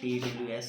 TWS،